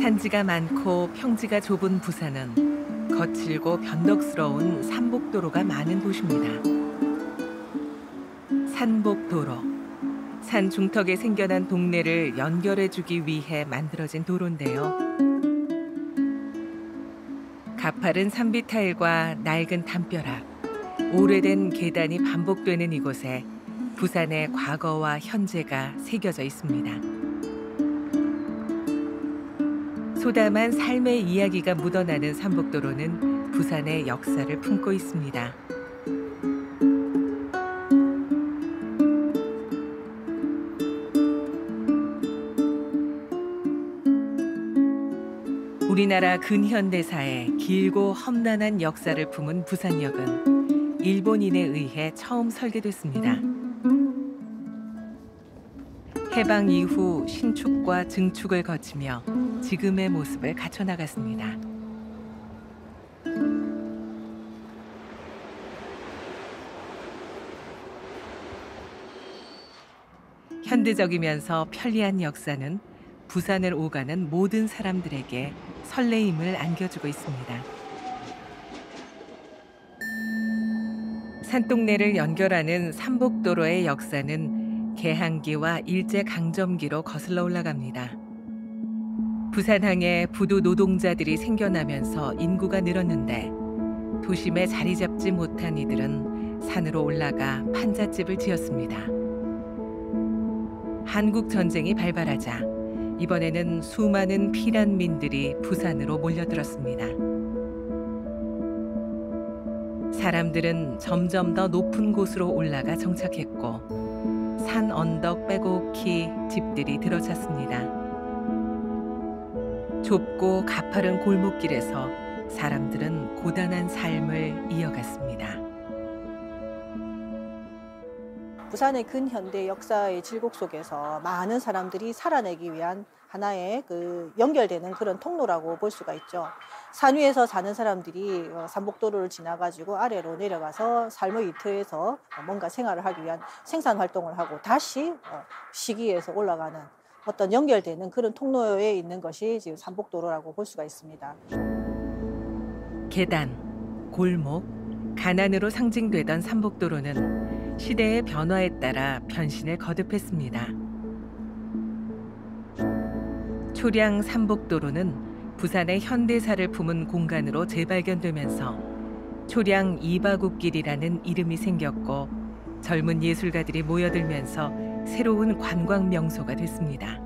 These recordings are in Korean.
산지가 많고 평지가 좁은 부산은 거칠고 변덕스러운 산복도로가 많은 곳입니다. 산복도로. 산 중턱에 생겨난 동네를 연결해주기 위해 만들어진 도로인데요. 가파른 산비 타일과 낡은 담벼락, 오래된 계단이 반복되는 이곳에 부산의 과거와 현재가 새겨져 있습니다. 소담한 삶의 이야기가 묻어나는 산복도로는 부산의 역사를 품고 있습니다. 우리나라 근현대사의 길고 험난한 역사를 품은 부산역은 일본인에 의해 처음 설계됐습니다. 해방 이후 신축과 증축을 거치며 지금의 모습을 갖춰나갔습니다. 현대적이면서 편리한 역사는 부산을 오가는 모든 사람들에게 설레임을 안겨주고 있습니다. 산동네를 연결하는 산복도로의 역사는 개항기와 일제강점기로 거슬러 올라갑니다. 부산항에 부두 노동자들이 생겨나면서 인구가 늘었는데 도심에 자리 잡지 못한 이들은 산으로 올라가 판잣집을 지었습니다. 한국전쟁이 발발하자 이번에는 수많은 피난민들이 부산으로 몰려들었습니다. 사람들은 점점 더 높은 곳으로 올라가 정착했고 산 언덕 빼곡히 집들이 들어찼습니다. 좁고 가파른 골목길에서 사람들은 고단한 삶을 이어갔습니다. 부산의 근현대 역사의 질곡 속에서 많은 사람들이 살아내기 위한 하나의 연결되는 그런 통로라고 볼 수가 있죠. 산 위에서 사는 사람들이 산복도로를 지나가지고 아래로 내려가서 삶의 이터에서 뭔가 생활을 하기 위한 생산 활동을 하고 다시 시기에서 올라가는 어떤 연결되는 그런 통로에 있는 것이 지금 산복도로라고 볼 수가 있습니다. 계단, 골목, 가난으로 상징되던 산복도로는 시대의 변화에 따라 변신을 거듭했습니다. 초량 산복도로는 부산의 현대사를 품은 공간으로 재발견되면서 초량 이바구길이라는 이름이 생겼고 젊은 예술가들이 모여들면서 새로운 관광 명소가 됐습니다.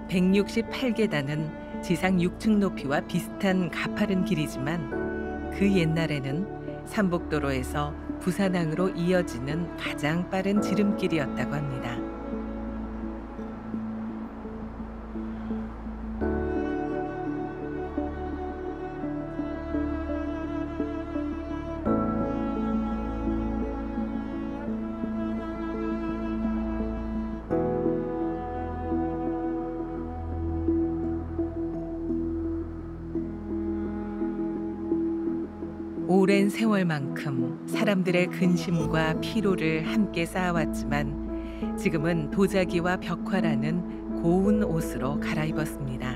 168계단은 지상 6층 높이와 비슷한 가파른 길이지만 그 옛날에는 산복도로에서 부산항으로 이어지는 가장 빠른 지름길이었다고 합니다. 오랜 세월만큼 사람들의 근심과 피로를 함께 쌓아왔지만 지금은 도자기와 벽화라는 고운 옷으로 갈아입었습니다.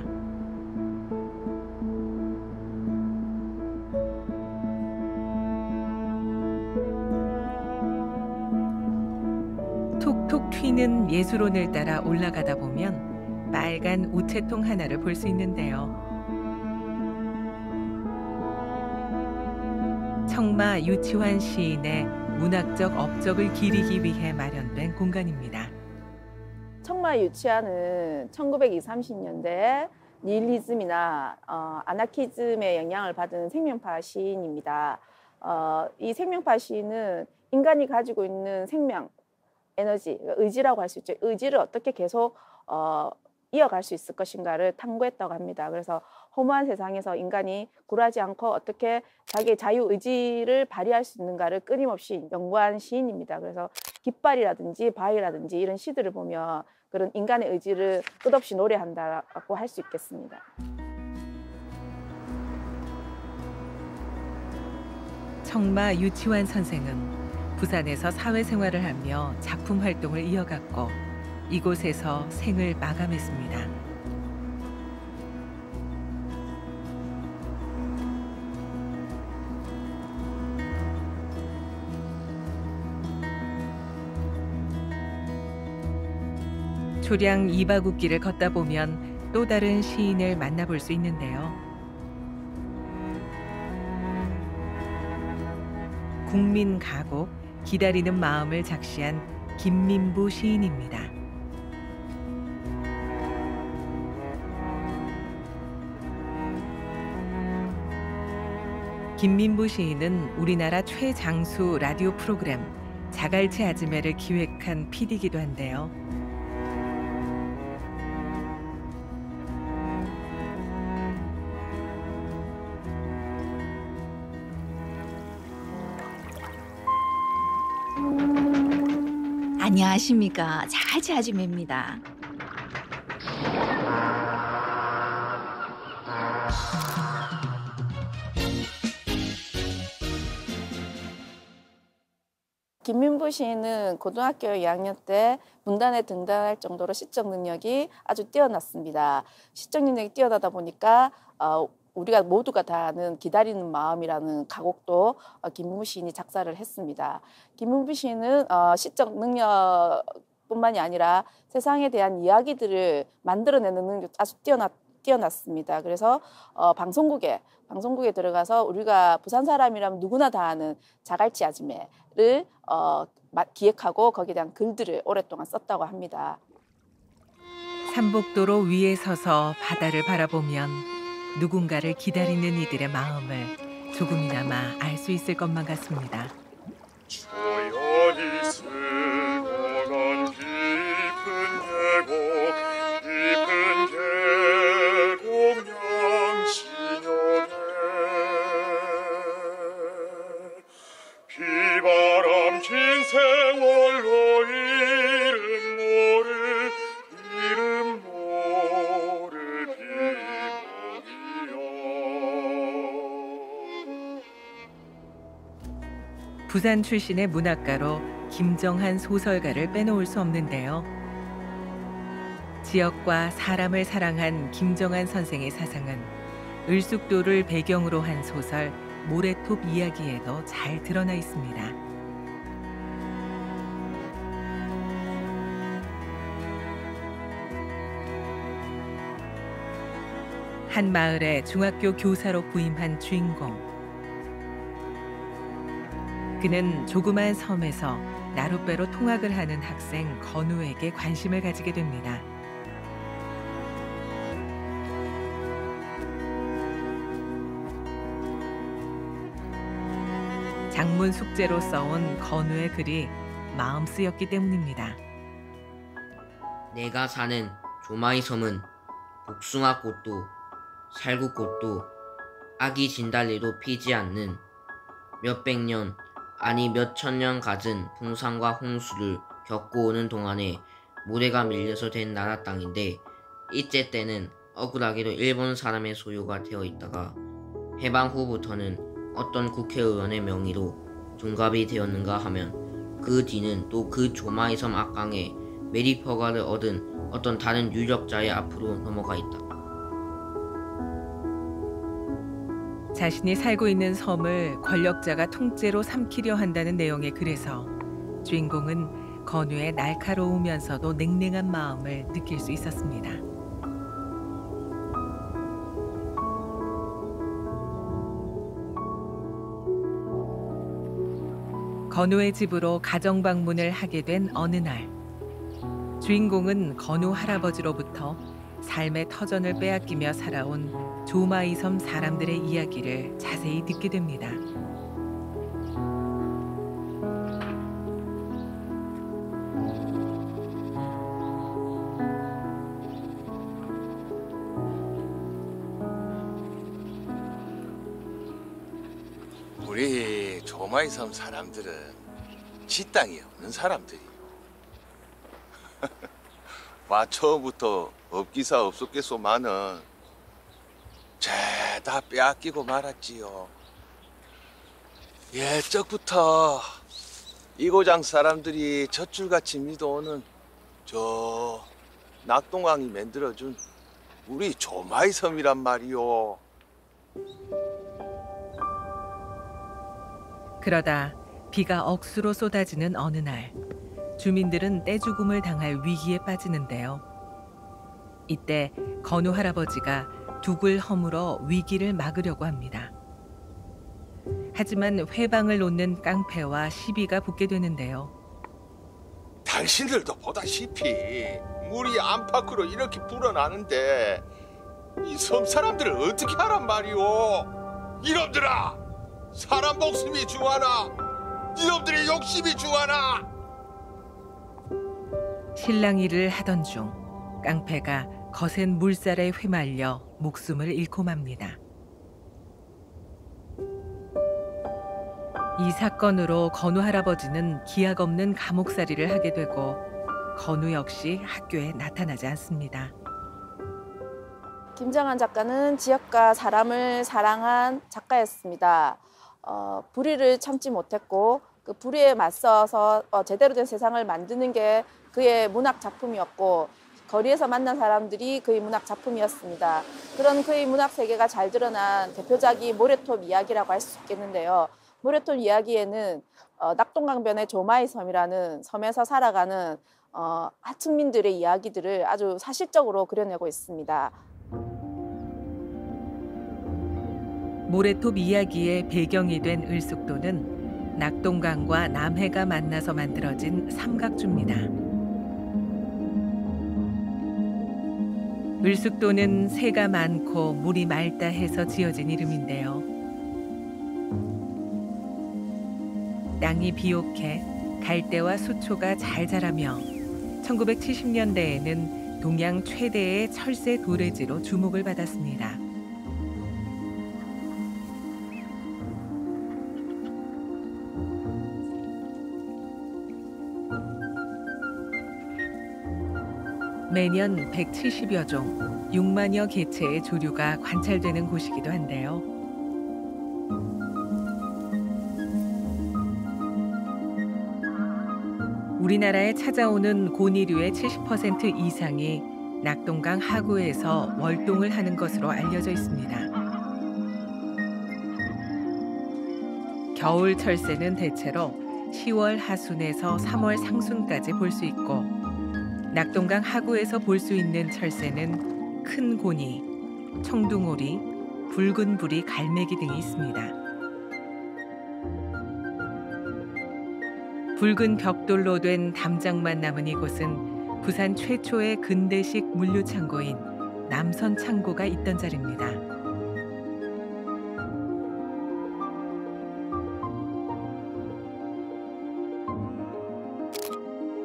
톡톡 튀는 예술원을 따라 올라가다 보면 빨간 우체통 하나를 볼 수 있는데요. 청마 유치환 시인의 문학적 업적을 기리기 위해 마련된 공간입니다. 청마 유치환은 1920, 30년대 니힐리즘이나 아나키즘의 영향을 받은 생명파 시인입니다. 이 생명파 시인은 인간이 가지고 있는 생명, 에너지, 의지라고 할 수 있죠. 의지를 어떻게 계속 이어갈 수 있을 것인가를 탐구했다고 합니다. 그래서 허무한 세상에서 인간이 굴하지 않고 어떻게 자기의 자유의지를 발휘할 수 있는가를 끊임없이 연구한 시인입니다. 그래서 깃발이라든지 바위라든지 이런 시들을 보면 그런 인간의 의지를 끝없이 노래한다고 할 수 있겠습니다. 청마 유치환 선생은 부산에서 사회생활을 하며 작품 활동을 이어갔고 이곳에서 생을 마감했습니다. 초량 이바구길을 걷다 보면 또 다른 시인을 만나볼 수 있는데요. 국민 가곡, 기다리는 마음을 작시한 김민부 시인입니다. 김민부 시인은 우리나라 최장수 라디오 프로그램 자갈치 아즈메를 기획한 PD이기도 한데요. 안녕하십니까. 자갈치 아줌매입니다. 김민부 시인은 고등학교 2학년 때 문단에 등단할 정도로 시적 능력이 아주 뛰어났습니다. 시적 능력이 뛰어나다 보니까 우리가 모두가 다 아는 기다리는 마음이라는 가곡도 김민부 시인이 작사를 했습니다. 김민부 시인은 시적 능력뿐만이 아니라 세상에 대한 이야기들을 만들어내는 능력도 아주 뛰어났습니다. 그래서 방송국에 들어가서 우리가 부산 사람이라면 누구나 다 아는 자갈치 아즈메를 기획하고 거기에 대한 글들을 오랫동안 썼다고 합니다. 삼복도로 위에 서서 바다를 바라보면 누군가를 기다리는 이들의 마음을 조금이나마 알 수 있을 것만 같습니다. 조용히 스며간 깊은 계곡 양신역에 비바람 긴 세월로 이름 모를 비목이여. 부산 출신의 문학가로 김정한 소설가를 빼놓을 수 없는데요. 지역과 사람을 사랑한 김정한 선생의 사상은 을숙도를 배경으로 한 소설 모래톱 이야기에도 잘 드러나 있습니다. 한 마을에 중학교 교사로 부임한 주인공. 그는 조그만 섬에서 나룻배로 통학을 하는 학생 건우에게 관심을 가지게 됩니다. 장문 숙제로 써온 건우의 글이 마음 쓰였기 때문입니다. 내가 사는 조마이 섬은 복숭아꽃도 살구꽃도 아기 진달래도 피지 않는 몇백 년 아니 몇천 년 갖은 풍산과 홍수를 겪고 오는 동안에 모래가 밀려서 된 나라 땅인데 이때 때는 억울하게도 일본 사람의 소유가 되어 있다가 해방 후부터는 어떤 국회의원의 명의로 둔갑이 되었는가 하면 그 뒤는 또 그 조마이 섬 앞강에 메리퍼가를 얻은 어떤 다른 유력자의 앞으로 넘어가 있다. 자신이 살고 있는 섬을 권력자가 통째로 삼키려 한다는 내용의 글에서 주인공은 건우의 날카로우면서도 냉랭한 마음을 느낄 수 있었습니다. 건우의 집으로 가정 방문을 하게 된 어느 날, 주인공은 건우 할아버지로부터 삶의 터전을 빼앗기며 살아온 조마이 섬 사람들의 이야기를 자세히 듣게 됩니다. 우리 조마이 섬 사람들은 지 땅이 없는 사람들이. 와 처음부터 없기사 없었겠소만은 죄다 빼앗기고 말았지요. 예적부터 이고장 사람들이 젖줄같이 믿어오는 저 낙동강이 만들어준 우리 조마이 섬이란 말이오. 그러다 비가 억수로 쏟아지는 어느 날 주민들은 떼죽음을 당할 위기에 빠지는데요. 이때 건우 할아버지가 둑을 허물어 위기를 막으려고 합니다. 하지만 회방을 놓는 깡패와 시비가 붙게 되는데요. 당신들도 보다시피 물이 안팎으로 이렇게 불어나는데 이 섬 사람들을 어떻게 하란 말이오. 이놈들아, 사람 목숨이 중하나 이놈들의 욕심이 중하나. 실랑이를 하던 중 깡패가 거센 물살에 휘말려 목숨을 잃고 맙니다. 이 사건으로 건우 할아버지는 기약 없는 감옥살이를 하게 되고 건우 역시 학교에 나타나지 않습니다. 김정한 작가는 지역과 사람을 사랑한 작가였습니다. 불의를 참지 못했고 그 불의에 맞서서 제대로 된 세상을 만드는 게 그의 문학 작품이었고 거리에서 만난 사람들이 그의 문학 작품이었습니다. 그런 그의 문학 세계가 잘 드러난 대표작이 모래톱 이야기라고 할 수 있겠는데요. 모래톱 이야기에는 낙동강변의 조마이 섬이라는 섬에서 살아가는 하층민들의 이야기들을 아주 사실적으로 그려내고 있습니다. 모래톱 이야기의 배경이 된 을숙도는 낙동강과 남해가 만나서 만들어진 삼각주입니다. 을숙도는 새가 많고 물이 맑다 해서 지어진 이름인데요. 땅이 비옥해 갈대와 수초가 잘 자라며 1970년대에는 동양 최대의 철새 도래지로 주목을 받았습니다. 매년 170여 종, 6만여 개체의 조류가 관찰되는 곳이기도 한데요. 우리나라에 찾아오는 고니류의 70% 이상이 낙동강 하구에서 월동을 하는 것으로 알려져 있습니다. 겨울 철새는 대체로 10월 하순에서 3월 상순까지 볼 수 있고 낙동강 하구에서 볼 수 있는 철새는 큰 고니, 청둥오리, 붉은 부리 갈매기 등이 있습니다. 붉은 벽돌로 된 담장만 남은 이곳은 부산 최초의 근대식 물류창고인 남선창고가 있던 자리입니다.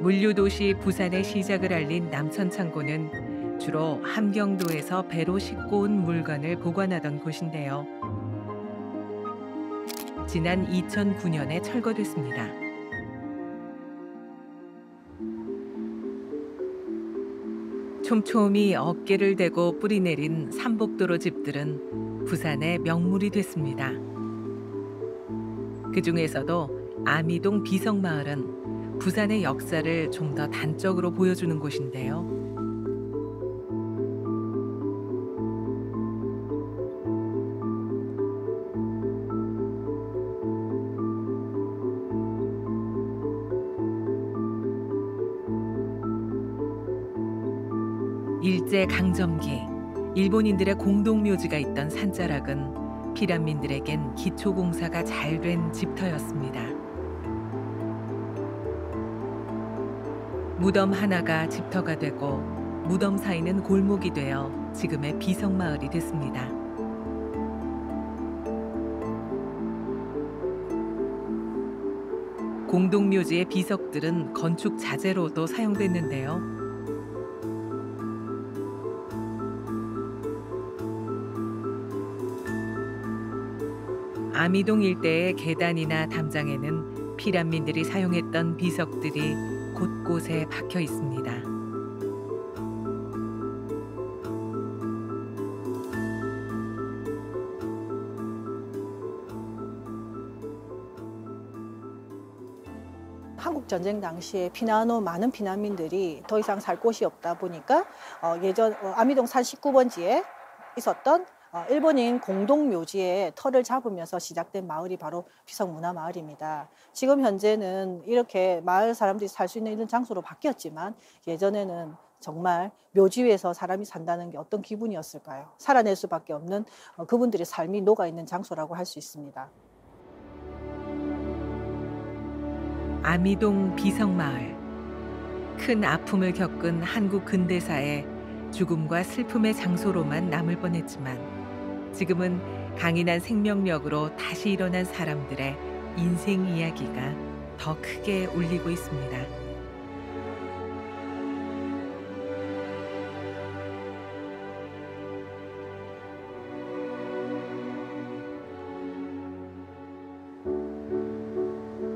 물류도시 부산의 시작을 알린 남선창고는 주로 함경도에서 배로 싣고 온 물건을 보관하던 곳인데요. 지난 2009년에 철거됐습니다. 촘촘히 어깨를 대고 뿌리내린 삼복도로 집들은 부산의 명물이 됐습니다. 그 중에서도 아미동 비성마을은 부산의 역사를 좀 더 단적으로 보여주는 곳인데요. 일제 강점기 일본인들의 공동묘지가 있던 산자락은 피란민들에겐 기초공사가 잘 된 집터였습니다. 무덤 하나가 집터가 되고 무덤 사이는 골목이 되어 지금의 비성마을이 됐습니다. 공동묘지의 비석들은 건축 자재로도 사용됐는데요. 아미동 일대의 계단이나 담장에는 피란민들이 사용했던 비석들이 곳곳에 박혀 있습니다. 한국 전쟁 당시에 피난온 많은 피난민들이 더 이상 살 곳이 없다 보니까 예전 아미동 산 19번지에 있었던 일본인 공동묘지에 터를 잡으면서 시작된 마을이 바로 비석문화마을입니다. 지금 현재는 이렇게 마을 사람들이 살 수 있는 이런 장소로 바뀌었지만 예전에는 정말 묘지 위에서 사람이 산다는 게 어떤 기분이었을까요? 살아낼 수밖에 없는 그분들의 삶이 녹아있는 장소라고 할 수 있습니다. 아미동 비석마을. 큰 아픔을 겪은 한국 근대사의 죽음과 슬픔의 장소로만 남을 뻔했지만 지금은 강인한 생명력으로 다시 일어난 사람들의 인생 이야기가 더 크게 울리고 있습니다.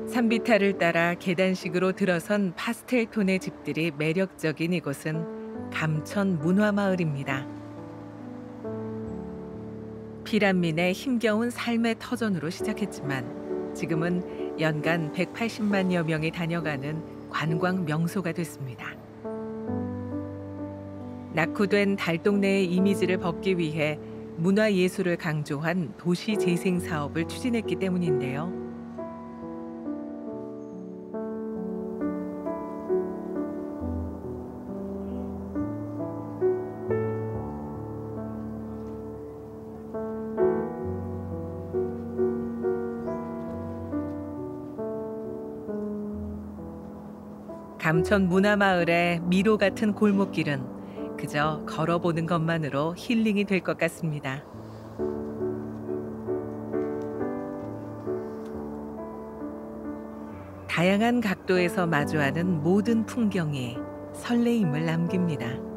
산비탈을 따라 계단식으로 들어선 파스텔 톤의 집들이 매력적인 이곳은 감천 문화마을입니다. 피란민의 힘겨운 삶의 터전으로 시작했지만 지금은 연간 180만여 명이 다녀가는 관광 명소가 됐습니다. 낙후된 달동네의 이미지를 벗기 위해 문화예술을 강조한 도시 재생 사업을 추진했기 때문인데요. 감천 문화마을의 미로 같은 골목길은 그저 걸어보는 것만으로 힐링이 될 것 같습니다. 다양한 각도에서 마주하는 모든 풍경이 설레임을 남깁니다.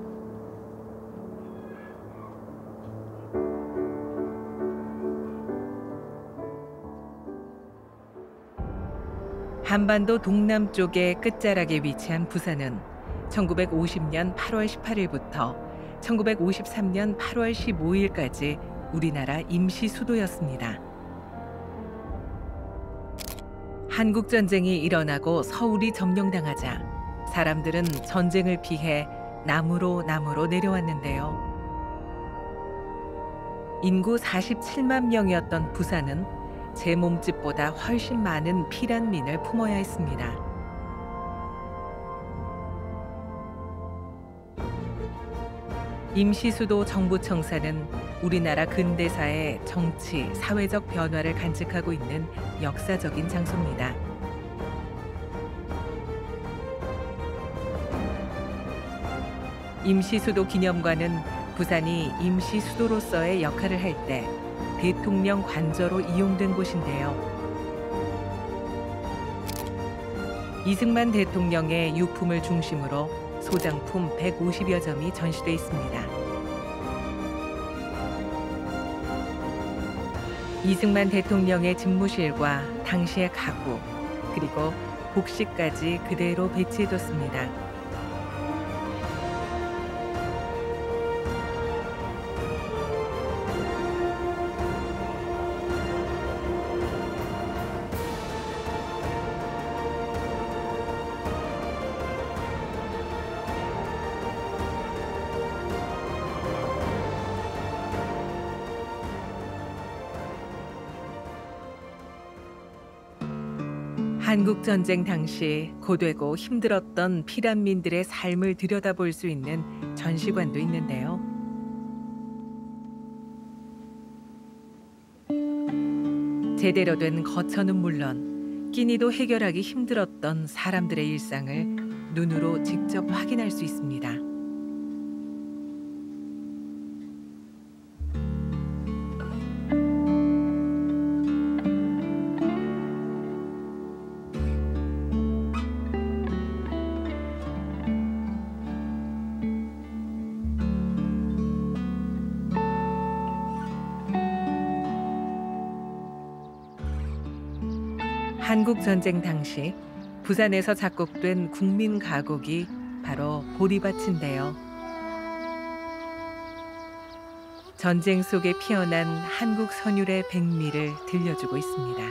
한반도 동남쪽의 끝자락에 위치한 부산은 1950년 8월 18일부터 1953년 8월 15일까지 우리나라 임시 수도였습니다. 한국전쟁이 일어나고 서울이 점령당하자 사람들은 전쟁을 피해 남으로 내려왔는데요. 인구 47만 명이었던 부산은 제 몸집보다 훨씬 많은 피란민을 품어야 했습니다. 임시수도 정부청사는 우리나라 근대사의 정치, 사회적 변화를 간직하고 있는 역사적인 장소입니다. 임시수도 기념관은 부산이 임시수도로서의 역할을 할 때 대통령 관저로 이용된 곳인데요. 이승만 대통령의 유품을 중심으로 소장품 150여 점이 전시돼 있습니다. 이승만 대통령의 집무실과 당시의 가구, 그리고 복식까지 그대로 배치해뒀습니다. 한국전쟁 당시 고되고 힘들었던 피란민들의 삶을 들여다볼 수 있는 전시관도 있는데요. 제대로 된 거처는 물론 끼니도 해결하기 힘들었던 사람들의 일상을 눈으로 직접 확인할 수 있습니다. 한국전쟁 당시 부산에서 작곡된 국민 가곡이 바로 보리밭인데요. 전쟁 속에 피어난 한국 선율의 백미를 들려주고 있습니다.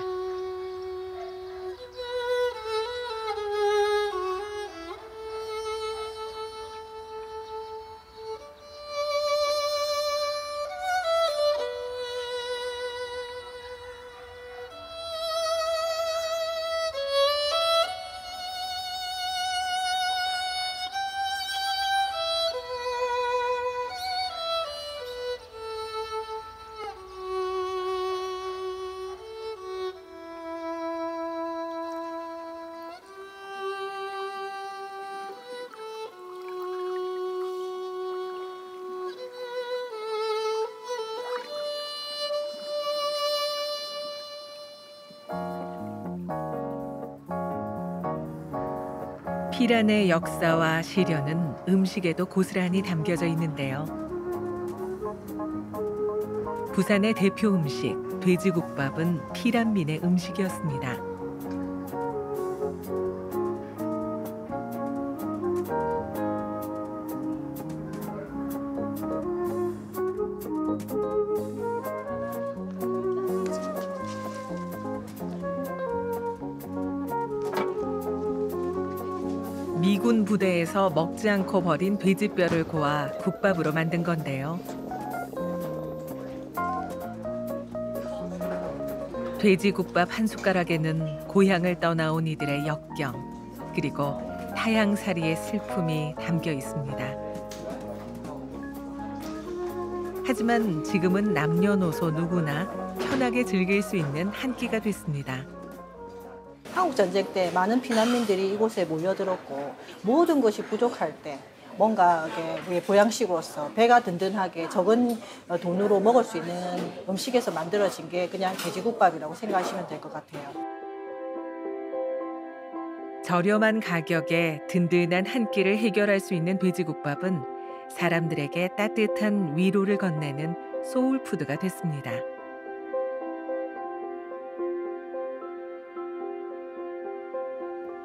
피란의 역사와 시련은 음식에도 고스란히 담겨져 있는데요. 부산의 대표 음식 돼지국밥은 피란민의 음식이었습니다. 미군 부대에서 먹지 않고 버린 돼지뼈를 고아 국밥으로 만든 건데요. 돼지국밥 한 숟가락에는 고향을 떠나온 이들의 역경, 그리고 타향살이의 슬픔이 담겨 있습니다. 하지만 지금은 남녀노소 누구나 편하게 즐길 수 있는 한 끼가 됐습니다. 한국 전쟁 때 많은 피난민들이 이곳에 몰려들었고 모든 것이 부족할 때 뭔가 우리 보양식으로서 배가 든든하게 적은 돈으로 먹을 수 있는 음식에서 만들어진 게 그냥 돼지국밥이라고 생각하시면 될 것 같아요. 저렴한 가격에 든든한 한 끼를 해결할 수 있는 돼지국밥은 사람들에게 따뜻한 위로를 건네는 소울푸드가 됐습니다.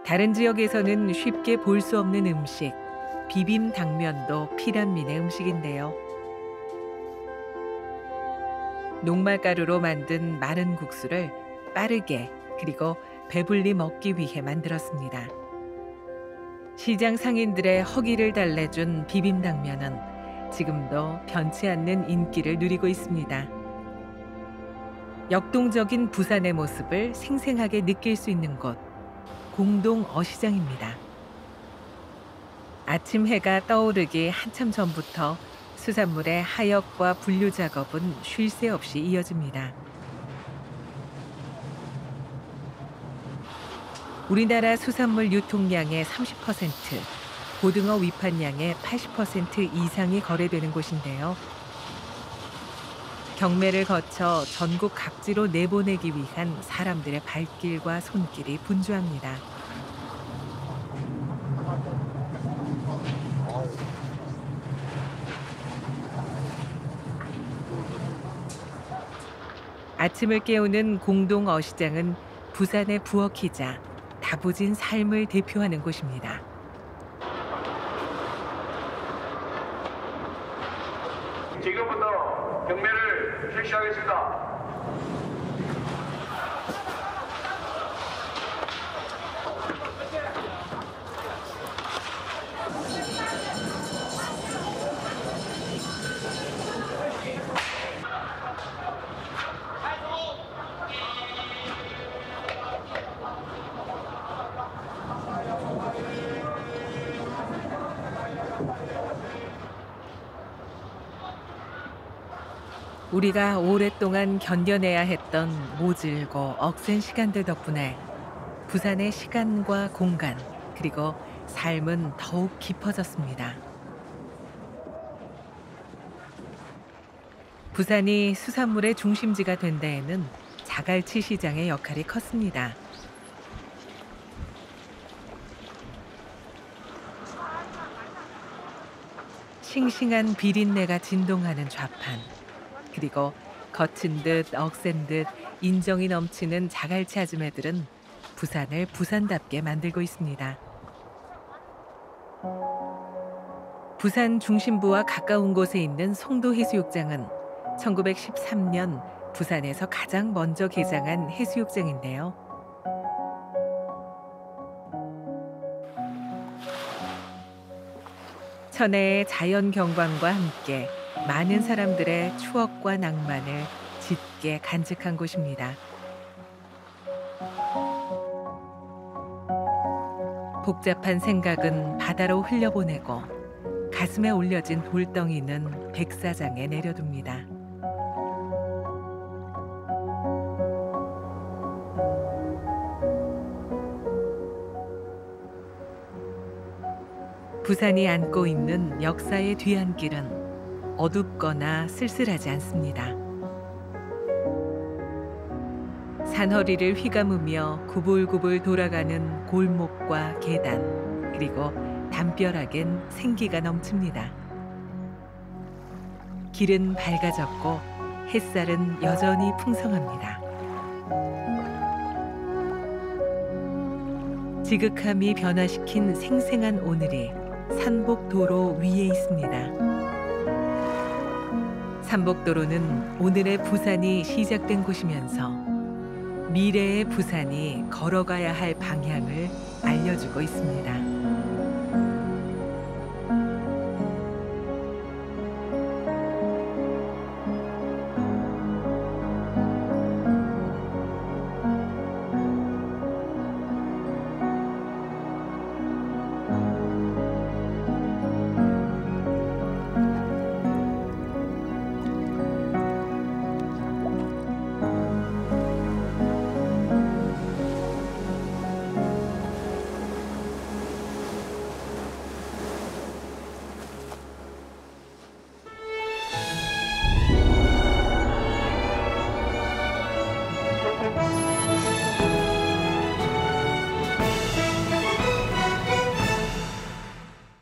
다른 지역에서는 쉽게 볼 수 없는 음식, 비빔 당면도 피란민의 음식인데요. 녹말가루로 만든 마른 국수를 빠르게 그리고 배불리 먹기 위해 만들었습니다. 시장 상인들의 허기를 달래준 비빔 당면은 지금도 변치 않는 인기를 누리고 있습니다. 역동적인 부산의 모습을 생생하게 느낄 수 있는 곳, 공동 어시장입니다. 아침 해가 떠오르기 한참 전부터 수산물의 하역과 분류 작업은 쉴 새 없이 이어집니다. 우리나라 수산물 유통량의 30%, 고등어 위판량의 80% 이상이 거래되는 곳인데요. 경매를 거쳐 전국 각지로 내보내기 위한 사람들의 발길과 손길이 분주합니다. 아침을 깨우는 공동 어시장은 부산의 부엌이자 다부진 삶을 대표하는 곳입니다. 지금부터 경매를 실시하겠습니다. 우리가 오랫동안 견뎌내야 했던 모질고 억센 시간들 덕분에 부산의 시간과 공간 그리고 삶은 더욱 깊어졌습니다. 부산이 수산물의 중심지가 된 데에는 자갈치 시장의 역할이 컸습니다. 싱싱한 비린내가 진동하는 좌판, 그리고 거친 듯 억센 듯 인정이 넘치는 자갈치 아줌매들은 부산을 부산답게 만들고 있습니다. 부산 중심부와 가까운 곳에 있는 송도 해수욕장은 1913년 부산에서 가장 먼저 개장한 해수욕장인데요. 천혜의 자연 경관과 함께 많은 사람들의 추억과 낭만을 짙게 간직한 곳입니다. 복잡한 생각은 바다로 흘려보내고 가슴에 올려진 돌덩이는 백사장에 내려둡니다. 부산이 안고 있는 역사의 뒤안길은 어둡거나 쓸쓸하지 않습니다. 산허리를 휘감으며 구불구불 돌아가는 골목과 계단, 그리고 담벼락엔 생기가 넘칩니다. 길은 밝아졌고 햇살은 여전히 풍성합니다. 지극함이 변화시킨 생생한 오늘이 산복도로 위에 있습니다. 산복도로는 오늘의 부산이 시작된 곳이면서 미래의 부산이 걸어가야 할 방향을 알려주고 있습니다.